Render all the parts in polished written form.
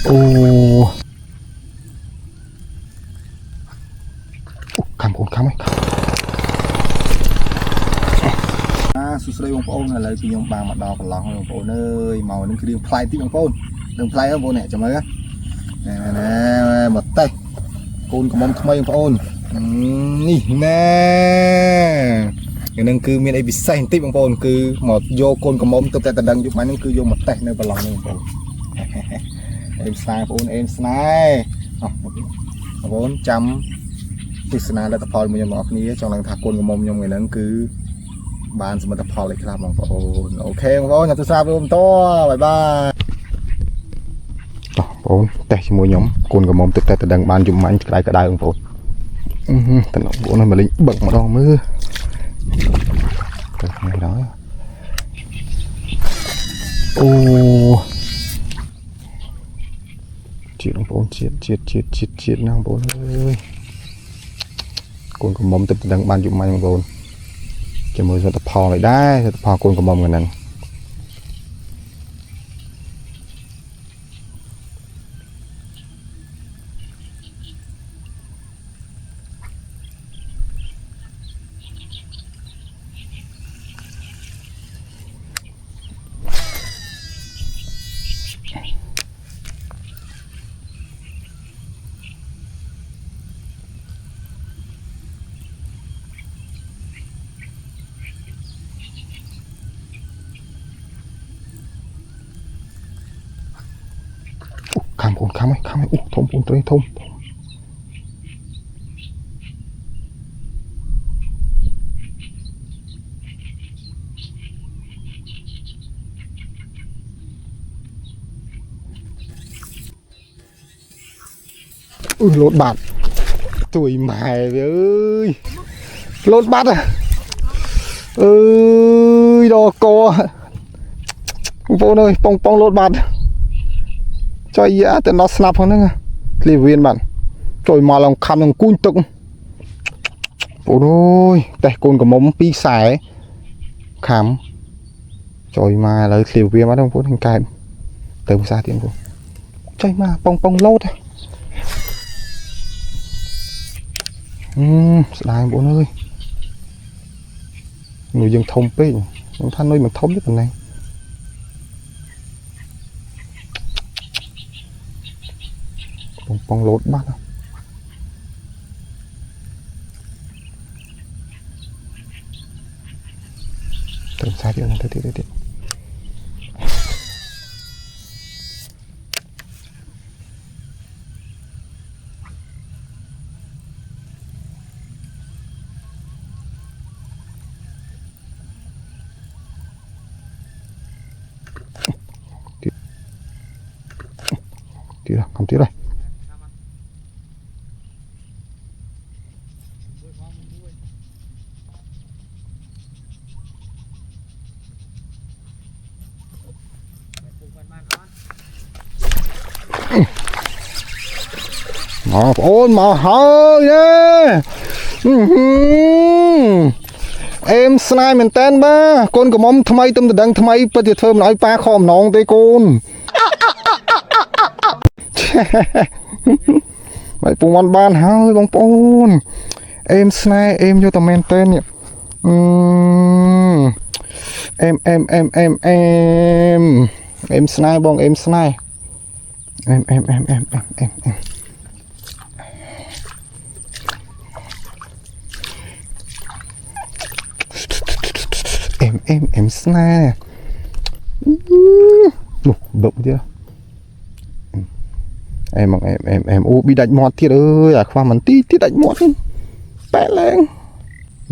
អូខាំកូនខាំហើយសួស្តីបងប្អូនឥឡូវខ្ញុំបានមកដល់កន្លោះបងប្អូនអើយមកនឹងគ្រឿងផ្លែតិចបងប្អូននឹងផ្លែបងប្អូននេះចាំមើលណែមកតេះកូនកំមុំថ្មីបងប្អូននេះណែនឹងគឺមានអីពិសេសបន្តិចបងប្អូនគឺមកយកកូនកំមុំទៅតែដណ្ដឹងយកមកនឹងគឺយកមកតេះនៅប្រឡងនេះបងប្អូនអេមស្នេហ៍បងប្អូនអេមស្នេហ៍បងប្អូនចាំទស្សនាលទ្ធផលរបស់ខ្ញុំបងប្អូនចង់ដឹងថាកូនកំមុំខ្ញុំថ្ងៃហ្នឹងគឺបានសមិទ្ធផលអីខ្លះបងប្អូនអូខេបងប្អូនខ្ញុំទស្សនាវីដេអូបន្តបាយបាយបងប្អូនតេះជាមួយខ្ញុំកូនកំមុំទឹកតែដណ្ដឹងបានយំមាញ់ក្តៅក្តៅបងប្អូនតើបងប្អូនមកលេងបឹកម្ដងមើលទៅនេះដល់អូជាតិបងប្អូនជាតិណាបងប្អូនអើយកូនកំមុំទឹកដណ្ដឹងបានយំមាញ់បងប្អូនចាំមើលសត្វផលឲ្យដែរសត្វផលកូនកំមុំហ្នឹងខាំកូនខាំហើយអូធំបងត្រីធំលោតបាត់ទួយម៉ែវាអើយលោតបាត់អើយដល់កបងប្អូនអើយប៉ងលោតបាត់ចុយតែដល់ស្នាប់ហ្នឹងគ្លីវៀនបាទចុយមកឡើងខំនឹងគូញទឹកអូយតែកូនកំមុំពីខ្សែខំចុយមកឥឡូវគ្លីវៀនបាទបងប្អូនកែបទៅភាសាទៀតបងចុយមកប៉ងលោតស្ដាយបងប្អូនអើយនុយយើងធំពេកខ្ញុំថានុយមិនធំទេប៉ុណ្ណេះប៉ងលោតបាត់ទៅសាទៀតទៅទៀតទីកំទីដែរមកបងអូនមកហើយអេមស្នាយមែនតែនបាទកូនកំមុំថ្មីទំដណ្ដឹងថ្មីពិតជាធ្វើមិនឲ្យប៉ាខំម្ដងទេកូនបាយពងមិនបានហើយបងប្អូនអេមស្នេហ៍អេមយកតែមែនតែននេះអេមស្នេហ៍បងអេមស្នេហ៍អេមស្នេហ៍នោះដប់ទៀតអេមអូប៊ីដាច់មាត់ទៀតអើយអាខ្វះមិនទីទៀតដាច់មាត់ប៉ែឡើង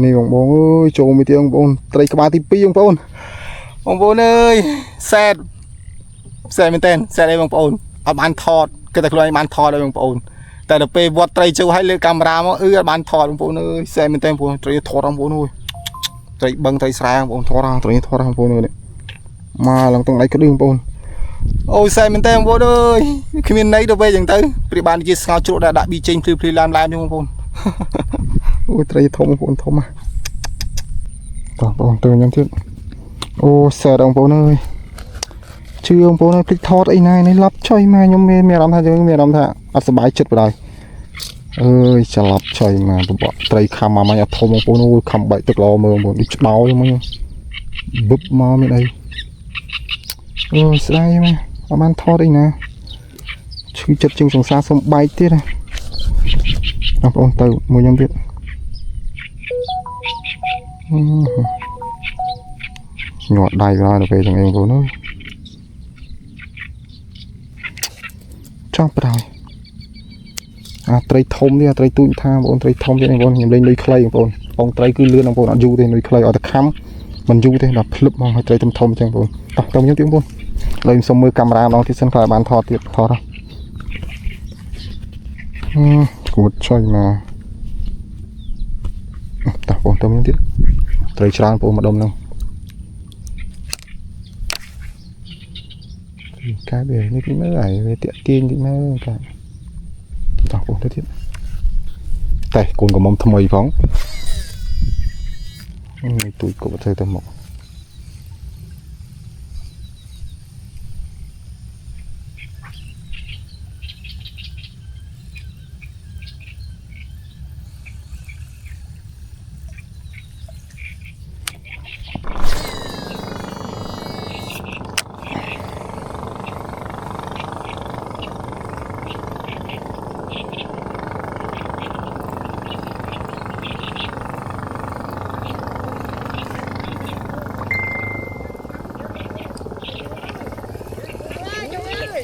នេះបងអើយចូលមួយទៀតបងប្អូនត្រីក្បាលទី2បងប្អូនអើយសែតមែនតើសែតអីបងប្អូនអត់បានថតគេតែខ្លួនឯងបានថតឲ្យបងប្អូនតែដល់ពេលវត្តត្រីជើឲ្យលើកាមេរ៉ាមកអត់បានថតបងប្អូនអើយសែតមែនតើបងប្អូនត្រីថតបងប្អូនអើយត្រីបឹងត្រីស្រែបងប្អូនថតត្រីថតបងប្អូននេះមកឡើងទាំងដៃក្តឹងបងប្អូនអូសែមែនតើបងប្អូនអើយគ្មានន័យទៅពេលចឹងទៅព្រាបានជាស្ងោជ្រក់ដាក់ប៊ីចេញភ្លឺឡាននេះបងប្អូនអូត្រីធំបងប្អូនធំបងប្អូនទៅខ្ញុំទៀតអូសែបងប្អូនអើយ chưa ông bố này plik thọt ấy này lắp chơi mà nhưng mẹ làm thay chứ mẹ làm thay ăn sờ bài chết vào đây ơi chả lắp chơi mà bỏ trai khăm mà nhà thôm ông bố nó khăm bậy tức lo mà ông đi báo cho mà búp mà mẹ đây sai mà ông ăn thọt ấy nè chứ chết chừng sòng xa xong bay tiết này ông từ mua nhâm biết nhọt đầy ra được về thằng em của nó trong rồi trai thôm đi trai tụi tham bọn trai thôm cho anh bọn nhìn lên nuôi clay bọn ông trai cứ lươn ông bọn du thì nuôi clay ở khám mình du thì là flip mà hay trai thôm thôm cho anh bọn tao nhớ tiếng bọn lên xong mưa camera nó thì sân khởi bán thọ tiệt thọ đâu cột chơi mà tao bọn tao nhớ tiếng trai tràn bọn mà đông đâu cái bể như cái mới này về tiện tin thì mới cái tao cũng thấy thiệt đây còn có mông thầm mây phóng tụi cũng chơi tầm một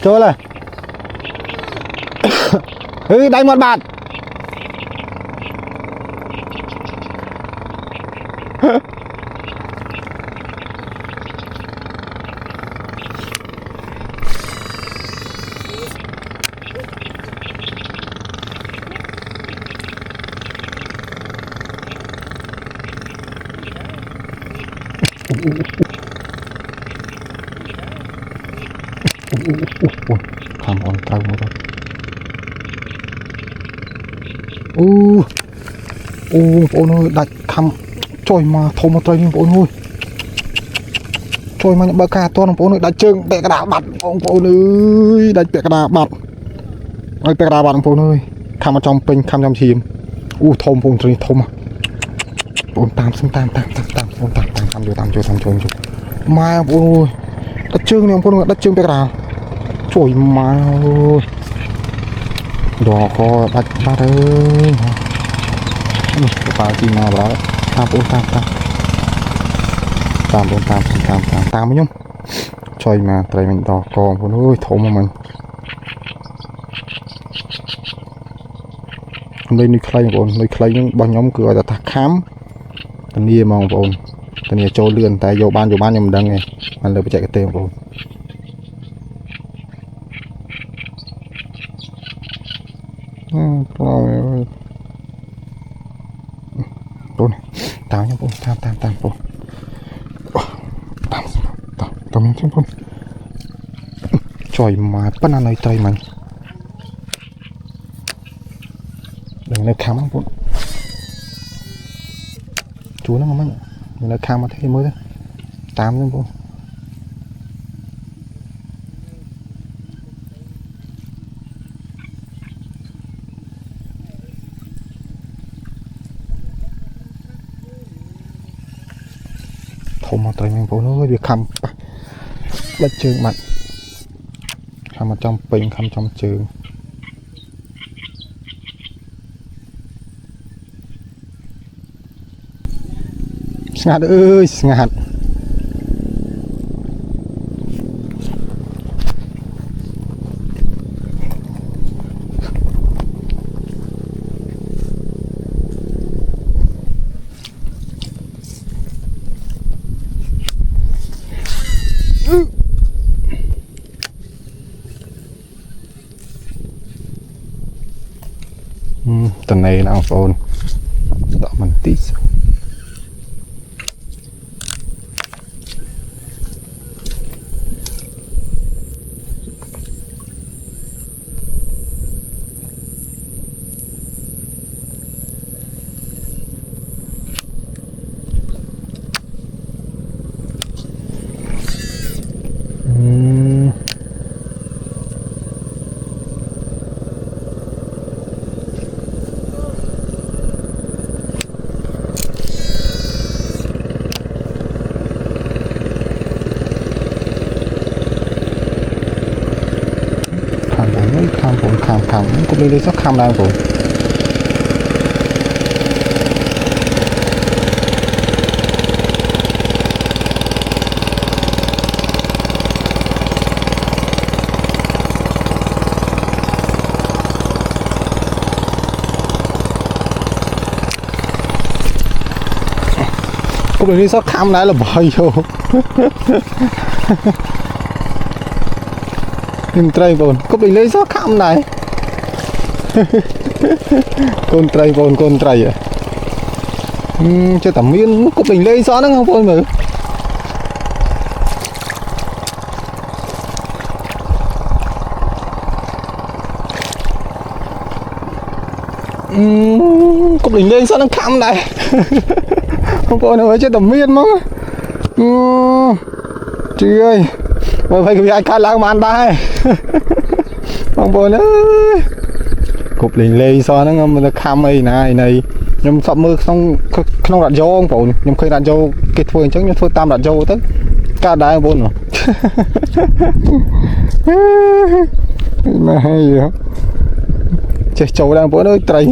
chơi là đánh một bạn khám on trâu một rồi ôi ơi đặt khám trôi mà thô một trôi nhưng ôi ơi trôi mà những bờ cà to ôi ơi đặt chân bẹ cái đá bạt ôi ơi đặt bẹ cái đá bạt ôi bẹ cái đá bạt ôi ơi khám ở trong pin khám trong chìm thôm ôi trời thôm ôi tam ôi tam mà ôi đất trương này ôi đất trương bẹ cái đá trời mà ơi đỏ kho bạch ba ơi chim nào đó tam nhung trời mà trời mình đỏ kho ôi thổ mà mình đây nuôi clay những bao nhóm cửa là thạc khám tần nia mong bồn tần nia trôi lươn tại vô ban nhưng đang nghe anhเลยไปchạy cái tên bồn rồi bồn tao nhá bồn tam bồn tao mình xem bồn trời mà bắt ăn này trời mày đừng lấy khám bồn chú nó ngon lắm mình lấy khám mà thấy mới đấy tam luôn bồn thôm mà trời mình bố nó việc khăm đất trường mặt khăm ở trong pin khăm trong trường ngạt ơi ngạt tuần này là phone đỏ mình tí ខំបងខំខំគប់លេងសោះខំឡើងបងគប់លេងសោះខំដែរល្បាយយោខ្ញុំត្រីបងគប់លេងសោះខំដែរកូនត្រីបងកូនត្រីចេះតែមានគប់លេងសោះហ្នឹងបងមើលគប់លេងសោះហ្នឹងខំដែរបងប្អូនអើយចេះតែមានហ្មងជឿអើយបើវាអាចខាត់ឡើងបានដែរបងប្អូនអើយគប់លេងសោះហ្នឹងមិនទៅខំអីណាឯនេះខ្ញុំសប់មើលក្នុងរ៉ាឌីយ៉ូបងប្អូនខ្ញុំឃើញរ៉ាឌីយ៉ូគេធ្វើអញ្ចឹងខ្ញុំធ្វើតាមរ៉ាឌីយ៉ូទៅកើតដែរបងប្អូនម៉ែហើយចេះចូលដែរបងប្អូនអើយត្រី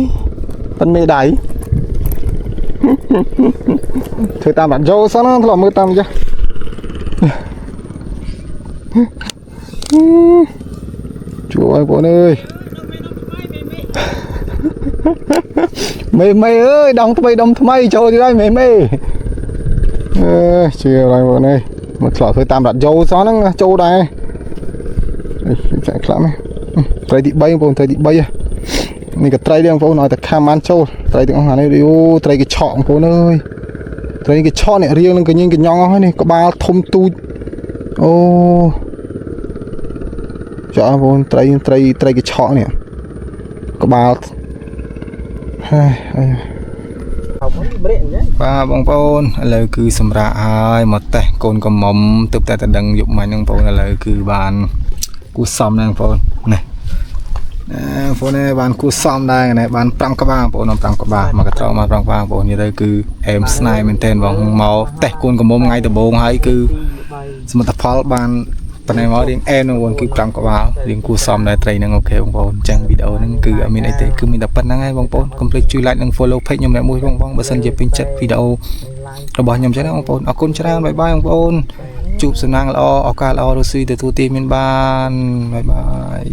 ប៉ិនមេដៃធ្វើតាមរ៉ាឌីយ៉ូសោះហ្នឹងធ្លាប់មើលតាមចាជួយបងប្អូនអើយមេអើយដងថ្មីចូលទៅហើយមេជឿបងប្អូនអើយមកឆ្លោះធ្វើតាមរ៉ាឌីយ៉ូសោះហ្នឹងចូលដែរចាក់ខ្លាំងត្រីទី3បងប្អូនត្រីទី3នេះក៏ត្រីដែរបងប្អូនឲ្យតែខាំបានចូលត្រីទាំងអស់នេះអូត្រីកញ្ឆក់បងប្អូនអើយត្រីកញ្ឆក់នេះរៀងនឹងកញ៉កញ្ញងអស់ហើយនេះក្បាលធំទូចអូចាបងប្អូនត្រីកញ្ឆក់នេះក្បាលហើយបាទបងប្អូនឥឡូវគឺសម្រាប់ហើយមកតេះកូនកំមុំទើបតែដឹងយកមាញ់ហ្នឹងបងប្អូនឥឡូវគឺបានគូសំហ្នឹងបងប្អូននេះបងប្អូនបានគូសំដែរណែបាន5ក្បាលបងប្អូន5ក្បាលមកកត្រោមក5ក្បាលបងប្អូននេះទៅគឺអែមស្នៃមែនទែនបងមកតេះកូនកំមុំថ្ងៃដំបូងហើយគឺសមិទ្ធផលបានប៉ុន្តែមករៀងអែមបងប្អូនគឺ5ក្បាលរៀងគូសំដែរត្រីហ្នឹងអូខេបងប្អូនអញ្ចឹងវីដេអូហ្នឹងគឺអត់មានអីទេគឺមានតែប៉ុណ្្នឹងហើយបងប្អូនកុំភ្លេចជួយ like និង follow page ខ្ញុំអ្នកមួយបងបើសិនជាពេញចិត្តវីដេអូរបស់ខ្ញុំចឹងណាបងប្អូនអរគុណច្រើនបាយបាយបងប្អូនជួបសំណាងល្អឱកាសល្អរស់ស៊ីទទួលទានមានបានបាយបាយ